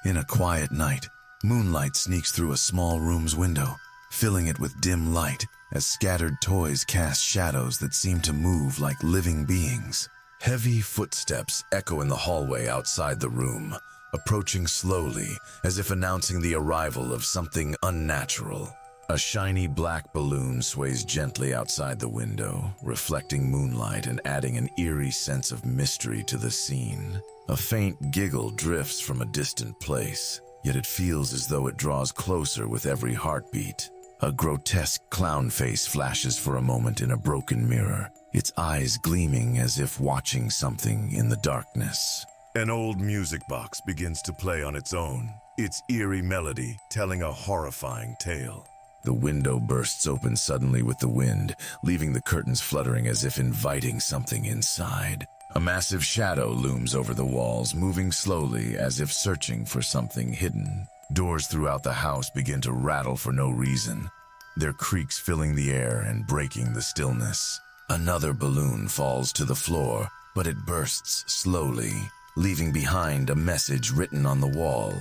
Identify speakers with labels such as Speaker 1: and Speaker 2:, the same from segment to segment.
Speaker 1: In a quiet night, moonlight sneaks through a small room's window, filling it with dim light as scattered toys cast shadows that seem to move like living beings. Heavy footsteps echo in the hallway outside the room, approaching slowly as if announcing the arrival of something unnatural. A shiny black balloon sways gently outside the window, reflecting moonlight and adding an eerie sense of mystery to the scene. A faint giggle drifts from a distant place, yet it feels as though it draws closer with every heartbeat. A grotesque clown face flashes for a moment in a broken mirror, its eyes gleaming as if watching something in the darkness. An old music box begins to play on its own, its eerie melody telling a horrifying tale. The window bursts open suddenly with the wind, leaving the curtains fluttering as if inviting something inside. A massive shadow looms over the walls, moving slowly as if searching for something hidden. Doors throughout the house begin to rattle for no reason, their creaks filling the air and breaking the stillness. Another balloon falls to the floor, but it bursts slowly, leaving behind a message written on the wall.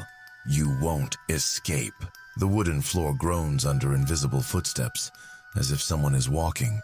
Speaker 1: "You won't escape." The wooden floor groans under invisible footsteps, as if someone is walking,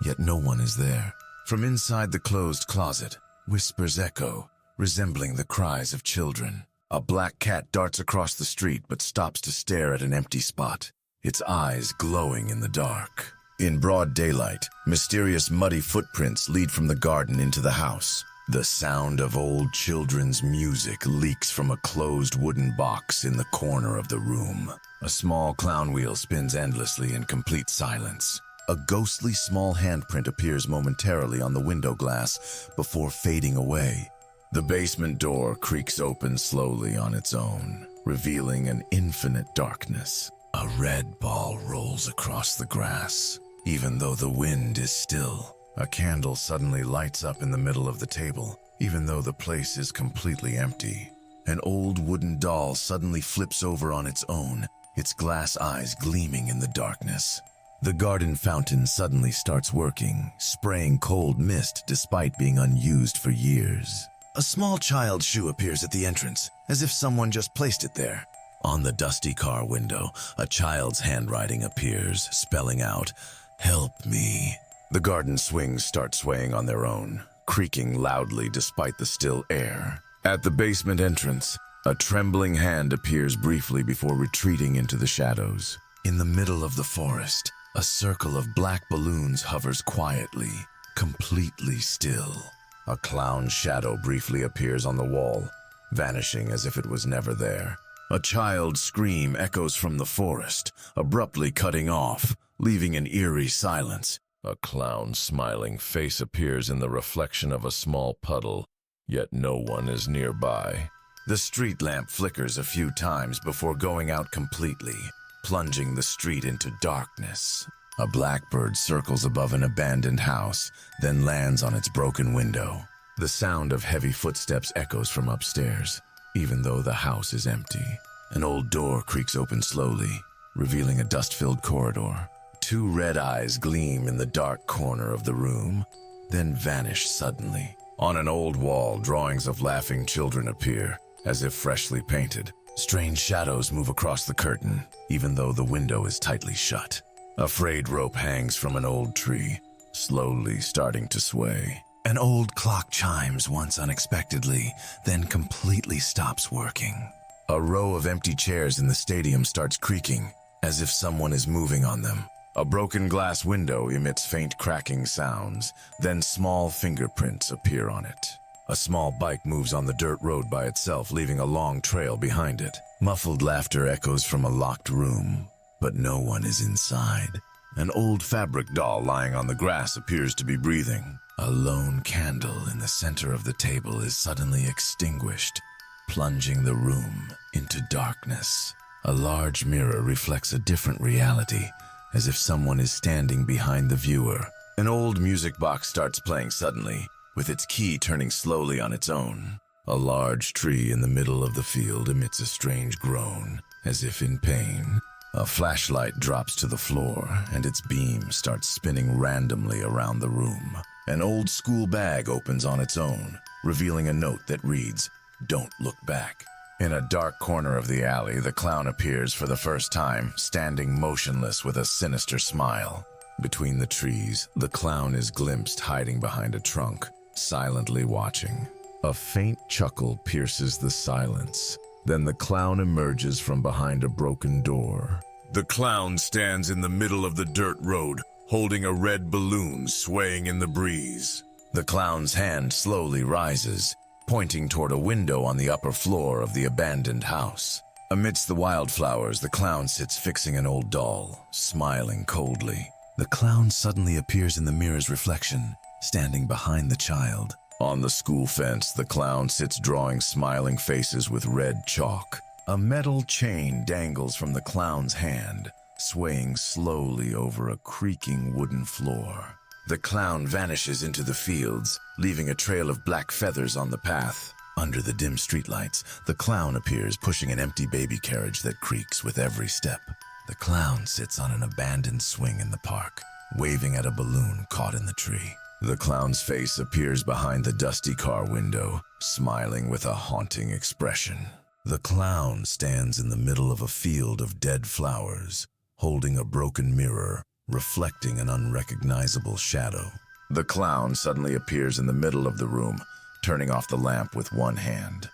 Speaker 1: yet no one is there. From inside the closed closet, whispers echo, resembling the cries of children. A black cat darts across the street but stops to stare at an empty spot, its eyes glowing in the dark. In broad daylight, mysterious muddy footprints lead from the garden into the house. The sound of old children's music leaks from a closed wooden box in the corner of the room. A small clown wheel spins endlessly in complete silence. A ghostly small handprint appears momentarily on the window glass before fading away. The basement door creaks open slowly on its own, revealing an infinite darkness. A red ball rolls across the grass, even though the wind is still. A candle suddenly lights up in the middle of the table, even though the place is completely empty. An old wooden doll suddenly flips over on its own, its glass eyes gleaming in the darkness. The garden fountain suddenly starts working, spraying cold mist despite being unused for years. A small child's shoe appears at the entrance, as if someone just placed it there. On the dusty car window, a child's handwriting appears, spelling out, "Help me." The garden swings start swaying on their own, creaking loudly despite the still air. At the basement entrance, a trembling hand appears briefly before retreating into the shadows. In the middle of the forest, a circle of black balloons hovers quietly, completely still. A clown's shadow briefly appears on the wall, vanishing as if it was never there. A child's scream echoes from the forest, abruptly cutting off, leaving an eerie silence. A clown's smiling face appears in the reflection of a small puddle, yet no one is nearby. The street lamp flickers a few times before going out completely, plunging the street into darkness. A blackbird circles above an abandoned house, then lands on its broken window. The sound of heavy footsteps echoes from upstairs, even though the house is empty. An old door creaks open slowly, revealing a dust-filled corridor. Two red eyes gleam in the dark corner of the room, then vanish suddenly. On an old wall, drawings of laughing children appear, as if freshly painted. Strange shadows move across the curtain, even though the window is tightly shut. A frayed rope hangs from an old tree, slowly starting to sway. An old clock chimes once unexpectedly, then completely stops working. A row of empty chairs in the stadium starts creaking, as if someone is moving on them. A broken glass window emits faint cracking sounds, then small fingerprints appear on it. A small bike moves on the dirt road by itself, leaving a long trail behind it. Muffled laughter echoes from a locked room, but no one is inside. An old fabric doll lying on the grass appears to be breathing. A lone candle in the center of the table is suddenly extinguished, plunging the room into darkness. A large mirror reflects a different reality, as if someone is standing behind the viewer. An old music box starts playing suddenly, with its key turning slowly on its own. A large tree in the middle of the field emits a strange groan, as if in pain. A flashlight drops to the floor, and its beam starts spinning randomly around the room. An old school bag opens on its own, revealing a note that reads, "Don't look back." In a dark corner of the alley, the clown appears for the first time, standing motionless with a sinister smile. Between the trees, the clown is glimpsed hiding behind a trunk, silently watching. A faint chuckle pierces the silence. Then the clown emerges from behind a broken door. The clown stands in the middle of the dirt road, holding a red balloon swaying in the breeze. The clown's hand slowly rises, pointing toward a window on the upper floor of the abandoned house. Amidst the wildflowers, the clown sits fixing an old doll, smiling coldly. The clown suddenly appears in the mirror's reflection, standing behind the child. On the school fence, the clown sits drawing smiling faces with red chalk. A metal chain dangles from the clown's hand, swaying slowly over a creaking wooden floor. The clown vanishes into the fields, leaving a trail of black feathers on the path. Under the dim streetlights, the clown appears pushing an empty baby carriage that creaks with every step. The clown sits on an abandoned swing in the park, waving at a balloon caught in the tree. The clown's face appears behind the dusty car window, smiling with a haunting expression. The clown stands in the middle of a field of dead flowers, holding a broken mirror, reflecting an unrecognizable shadow. The clown suddenly appears in the middle of the room, turning off the lamp with one hand.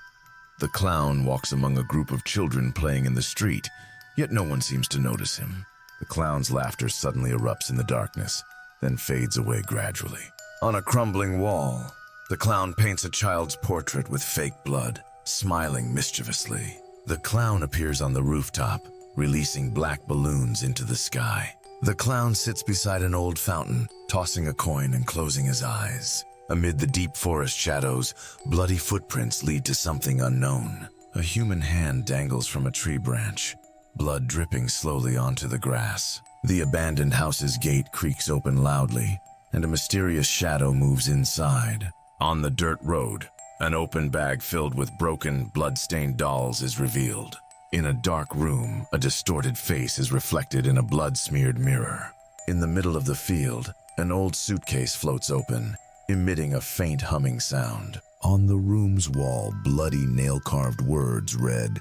Speaker 1: The clown walks among a group of children playing in the street, yet no one seems to notice him. The clown's laughter suddenly erupts in the darkness, then fades away gradually. On a crumbling wall, the clown paints a child's portrait with fake blood, smiling mischievously. The clown appears on the rooftop, releasing black balloons into the sky. The clown sits beside an old fountain, tossing a coin and closing his eyes. Amid the deep forest shadows, bloody footprints lead to something unknown. A human hand dangles from a tree branch, blood dripping slowly onto the grass. The abandoned house's gate creaks open loudly, and a mysterious shadow moves inside. On the dirt road, an open bag filled with broken, blood-stained dolls is revealed. In a dark room, a distorted face is reflected in a blood-smeared mirror. In the middle of the field, an old suitcase floats open, emitting a faint humming sound. On the room's wall, bloody nail-carved words read,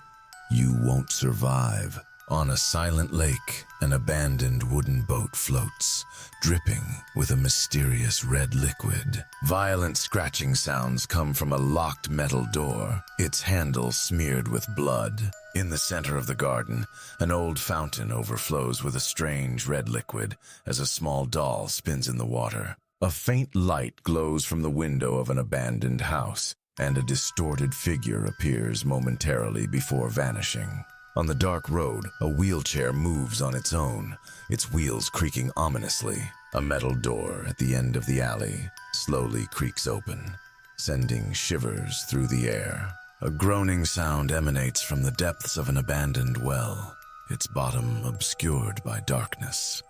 Speaker 1: "You won't survive." On a silent lake, an abandoned wooden boat floats, dripping with a mysterious red liquid. Violent scratching sounds come from a locked metal door, its handle smeared with blood. In the center of the garden, an old fountain overflows with a strange red liquid as a small doll spins in the water. A faint light glows from the window of an abandoned house, and a distorted figure appears momentarily before vanishing. On the dark road, a wheelchair moves on its own, its wheels creaking ominously. A metal door at the end of the alley slowly creaks open, sending shivers through the air. A groaning sound emanates from the depths of an abandoned well, its bottom obscured by darkness.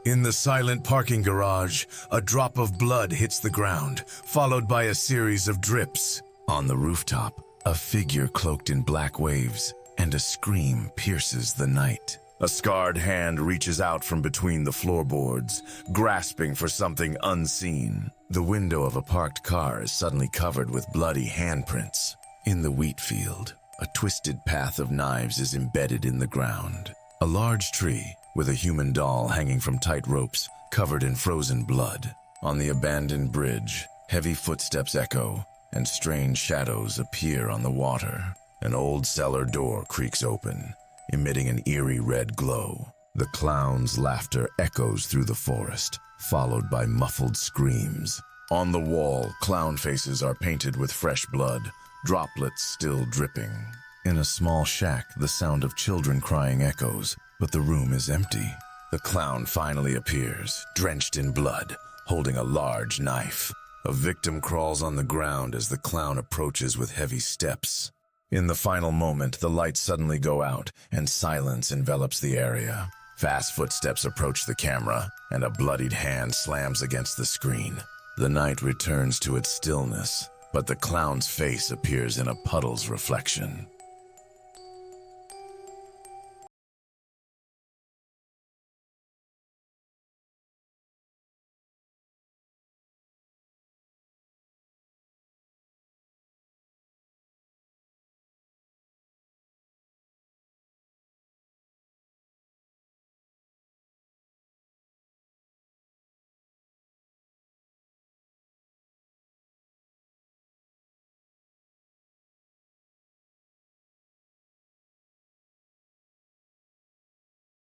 Speaker 1: In the silent parking garage, a drop of blood hits the ground, followed by a series of drips. On the rooftop, a figure cloaked in black waves, and a scream pierces the night. A scarred hand reaches out from between the floorboards, grasping for something unseen. The window of a parked car is suddenly covered with bloody handprints. In the wheat field, a twisted path of knives is embedded in the ground. A large tree, with a human doll hanging from tight ropes, covered in frozen blood. On the abandoned bridge, heavy footsteps echo, and strange shadows appear on the water. An old cellar door creaks open, emitting an eerie red glow. The clown's laughter echoes through the forest, followed by muffled screams. On the wall, clown faces are painted with fresh blood, droplets still dripping. In a small shack, the sound of children crying echoes, but the room is empty. The clown finally appears, drenched in blood, holding a large knife. A victim crawls on the ground as the clown approaches with heavy steps. In the final moment, the lights suddenly go out, and silence envelops the area. Fast footsteps approach the camera, and a bloodied hand slams against the screen. The night returns to its stillness, but the clown's face appears in a puddle's reflection.